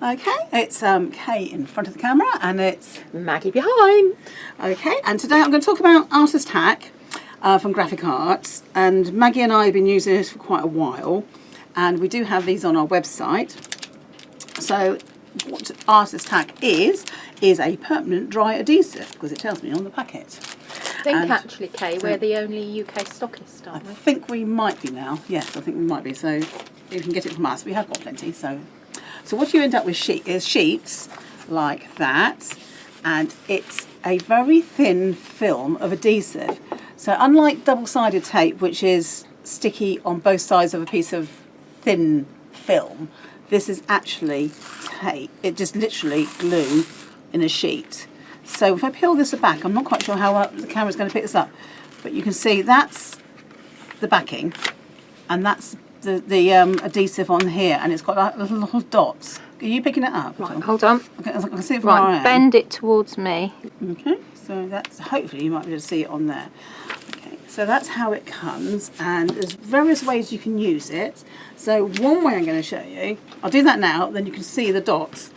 Okay, it's Kay in front of the camera and it's Maggie behind. Okay, and today I'm going to talk about Artist-tac from Graphic Arts, and Maggie and I have been using this for quite a while, and we do have these on our website. So what Artist-tac is a permanent dry adhesive, because it tells me on the packet. I think actually, Kay, we're the only UK stockist, aren't we? I think we might be now, yes, I think we might be, so you can get it from us. We have got plenty, so what you end up with is sheets like that, and it's a very thin film of adhesive. So unlike double-sided tape, which is sticky on both sides of a piece of thin film, this is actually tape. It just literally glue in a sheet. So if I peel this back, I'm not quite sure how the camera's going to pick this up, but you can see that's the backing, and that's the adhesive on here, and it's got like little dots. Are you picking it up? Right, hold on. Okay, I can see it from where I am. Bend it towards me. Okay, so that's, hopefully you might be able to see it on there. Okay, so that's how it comes, and there's various ways you can use it. So one way I'm going to show you, I'll do that now, then you can see the dots.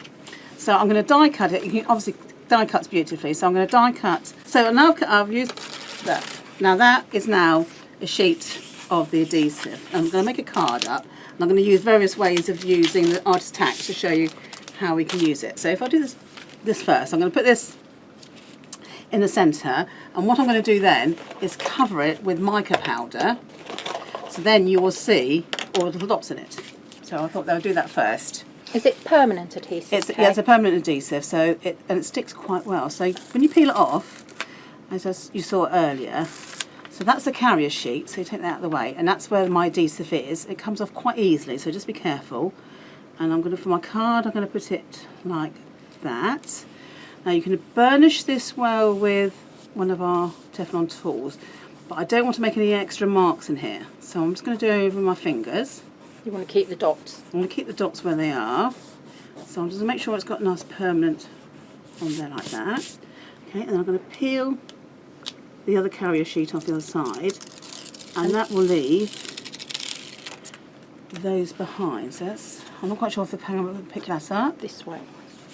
So I'm going to die cut it. You can obviously die cuts beautifully, so I'm going to die cut. So now I've used that. Now that is now a sheet of the adhesive. I'm going to make a card up, and I'm going to use various ways of using the Artist-tac to show you how we can use it. So if I do this first, I'm going to put this in the centre, and what I'm going to do then is cover it with mica powder, so then you will see all the little dots in it. So I thought they would do that first. Is it permanent adhesive? Yeah, it's a permanent adhesive, so it sticks quite well. So when you peel it off, as you saw earlier, so that's the carrier sheet, so you take that out of the way, and that's where my adhesive is. It comes off quite easily, so just be careful. And I'm going to, for my card, I'm going to put it like that. Now you can burnish this well with one of our Teflon tools, but I don't want to make any extra marks in here, so I'm just going to do it over my fingers. You want to keep the dots? I want to keep the dots where they are, so I'm just going to make sure it's got nice permanent on there like that. Okay, and then I'm going to peel the other carrier sheet off the other side, and that will leave those behind. So that's, I'm not quite sure if the camera will pick that up. This way.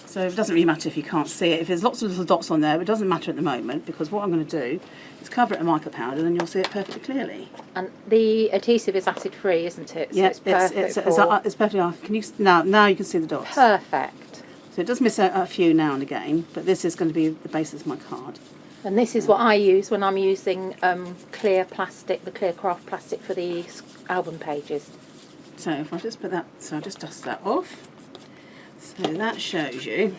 So it doesn't really matter if you can't see it. If there's lots of little dots on there, it doesn't matter at the moment, because what I'm going to do is cover it in mica powder, and then you'll see it perfectly clearly. And the adhesive is acid free, isn't it? So Yeah, it's perfect. it's perfectly. Can you now you can see the dots. Perfect. So it does miss a few now and again, but this is going to be the basis of my card. And this is what I use when I'm using clear plastic, the clear craft plastic for the album pages. So if I just put that, so I'll just dust that off. So that shows you.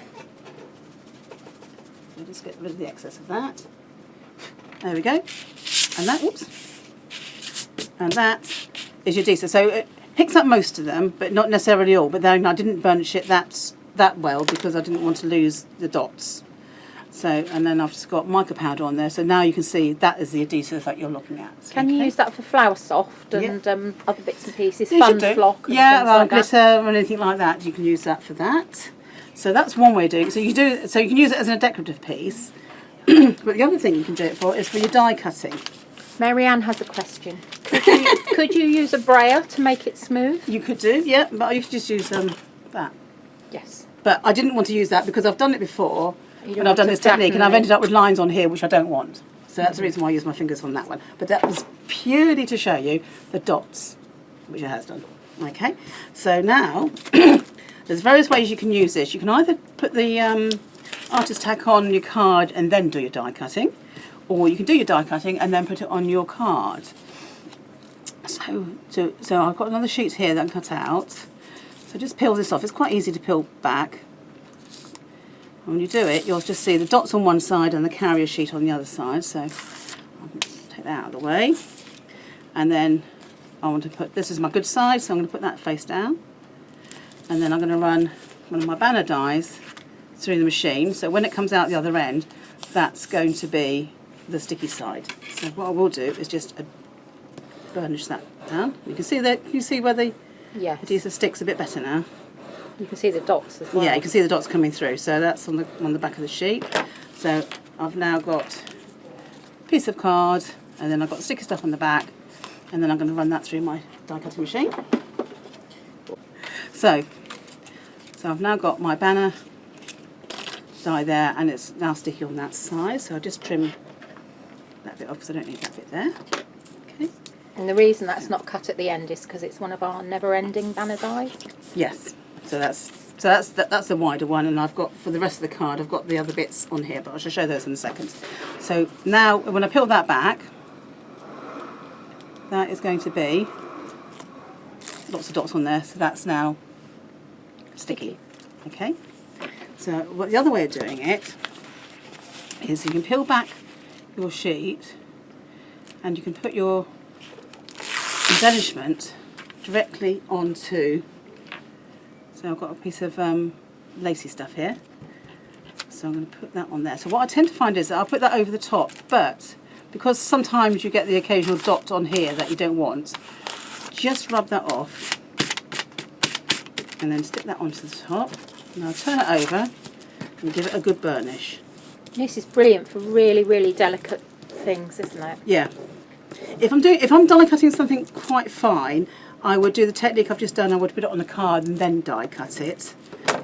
I'll just get rid of the excess of that. There we go. And that, oops. And that is your adhesive. So it picks up most of them, but not necessarily all. But then I didn't burnish it that well because I didn't want to lose the dots. So, and then I've just got mica powder on there, so now you can see that is the adhesive that you're looking at. Can you use that for flower soft and other bits and pieces, You fun should do. flock and yeah, things well, like glitter that? or anything like that, you can use that for that. So that's one way of doing it. So you can use it as a decorative piece. But the other thing you can do it for is for your die cutting. Marianne has a question. Could you use a brayer to make it smooth? You could do, yeah, but you could just use that. Yes. But I didn't want to use that because I've done it before. And I've done this definitely. technique, and I've ended up with lines on here which I don't want. So that's the reason why I use my fingers on that one. But that was purely to show you the dots, which it has done. Okay, so now there's various ways you can use this. You can either put the Artist-tac on your card and then do your die cutting, or you can do your die cutting and then put it on your card. So I've got another sheet here that I can cut out. So just peel this off. It's quite easy to peel back. When you do it, you'll just see the dots on one side and the carrier sheet on the other side. So I'll take that out of the way. And then I want to put, this is my good side, so I'm going to put that face down. And then I'm going to run one of my banner dies through the machine. So when it comes out the other end, that's going to be the sticky side. So what I will do is just burnish that down. You can see that. You see where the adhesive sticks a bit better now. You can see the dots as well. Yeah, you can see the dots coming through. So that's on the back of the sheet. So I've now got a piece of card, and then I've got sticky stuff on the back, and then I'm going to run that through my die cutting machine. So So I've now got my banner die there, and it's now sticky on that side. So I'll just trim that bit off because I don't need that bit there. Okay. And the reason that's not cut at the end is because it's one of our never-ending banner dies. Yes. So that's the wider one, and I've got, for the rest of the card, I've got the other bits on here, but I shall show those in a second. So now, when I peel that back, that is going to be lots of dots on there, so that's now sticky. Okay. So the other way of doing it is you can peel back your sheet, and you can put your embellishment directly onto. So I've got a piece of lacy stuff here, so I'm going to put that on there. So what I tend to find is that I'll put that over the top, but because sometimes you get the occasional dot on here that you don't want, just rub that off and then stick that onto the top. And I'll turn it over and give it a good burnish. This is brilliant for really, really delicate things, isn't it? Yeah. If I'm die cutting something quite fine, I would do the technique I've just done. I would put it on the card and then die cut it.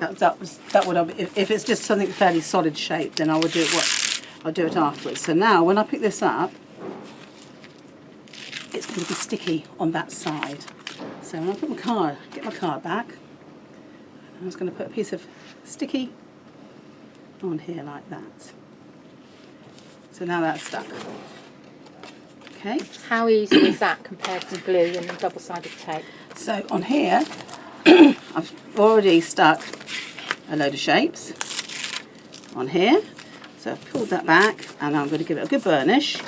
That would if it's just something fairly solid shape, then I would do it. I'll do it afterwards. So now when I pick this up, it's going to be sticky on that side. So when I put get my card back, I'm just going to put a piece of sticky on here like that. So now that's stuck. Okay. How easy is that compared to glue and double-sided tape? So on here, I've already stuck a load of shapes on here. So I've pulled that back, and I'm going to give it a good burnish,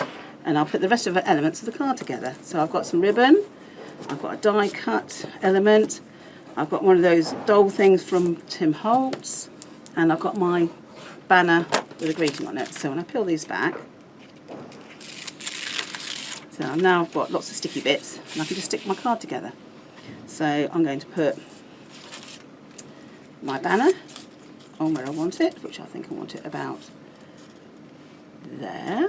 and I'll put the rest of the elements of the card together. So I've got some ribbon, I've got a die cut element, I've got one of those doll things from Tim Holtz, and I've got my banner with a greeting on it. So when I peel these back, so now I've got lots of sticky bits, and I can just stick my card together. So I'm going to put my banner on where I want it, which I think I want it about there.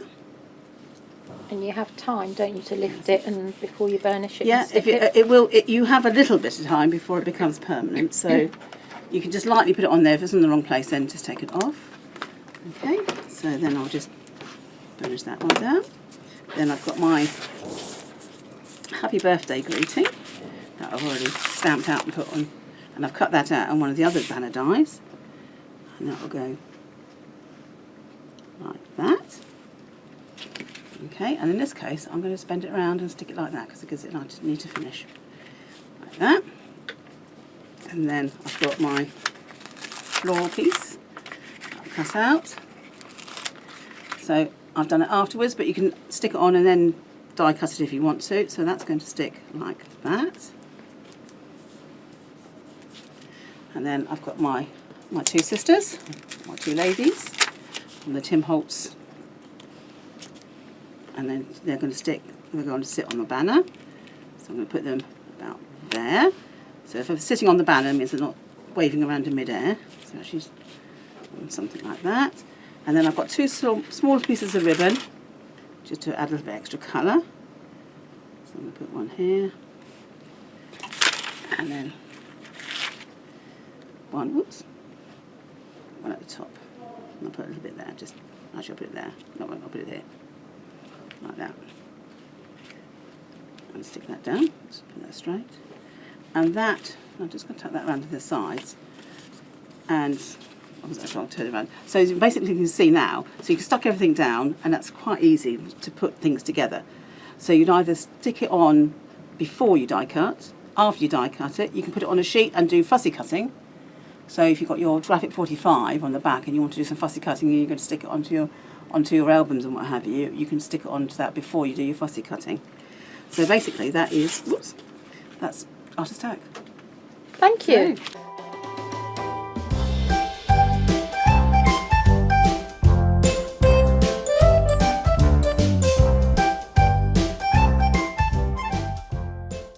And you have time, don't you, to lift it and before you burnish it? Yeah, and stick it? You have a little bit of time before it becomes permanent, so you can just lightly put it on there. If it's in the wrong place, then just take it off. Okay, so then I'll just burnish that one down. Then I've got my happy birthday greeting that I've already stamped out and put on, and I've cut that out on one of the other banner dies, and that will go like that. Okay, and in this case I'm going to bend it around and stick it like that because it gives it a neater finish. Like that. And then I've got my floral piece that I'll cut out. So I've done it afterwards, but you can stick it on and then die cut it if you want to. So that's going to stick like that. And then I've got my two sisters, my two ladies from the Tim Holtz, and then they're going to sit on the banner. So I'm going to put them about there. So if I'm sitting on the banner, it means they're not waving around in midair. So actually something like that. And then I've got two small pieces of ribbon, just to add a little bit extra colour. So I'm going to put one here, and then one at the top. And I'll put a little bit there, actually I'll put it there. No, I'll put it there, like that. And stick that down, just put that straight. And that, I'm just going to tuck that around to the sides, and I'll turn it around. So basically you can see now, so you can stuck everything down, and that's quite easy to put things together. So you'd either stick it on before you die cut, after you die cut it, you can put it on a sheet and do fussy cutting. So if you've got your Grafix 45 on the back and you want to do some fussy cutting and you're going to stick it onto your albums and what have you, you can stick it onto that before you do your fussy cutting. So basically that's Artist-tac. Thank you.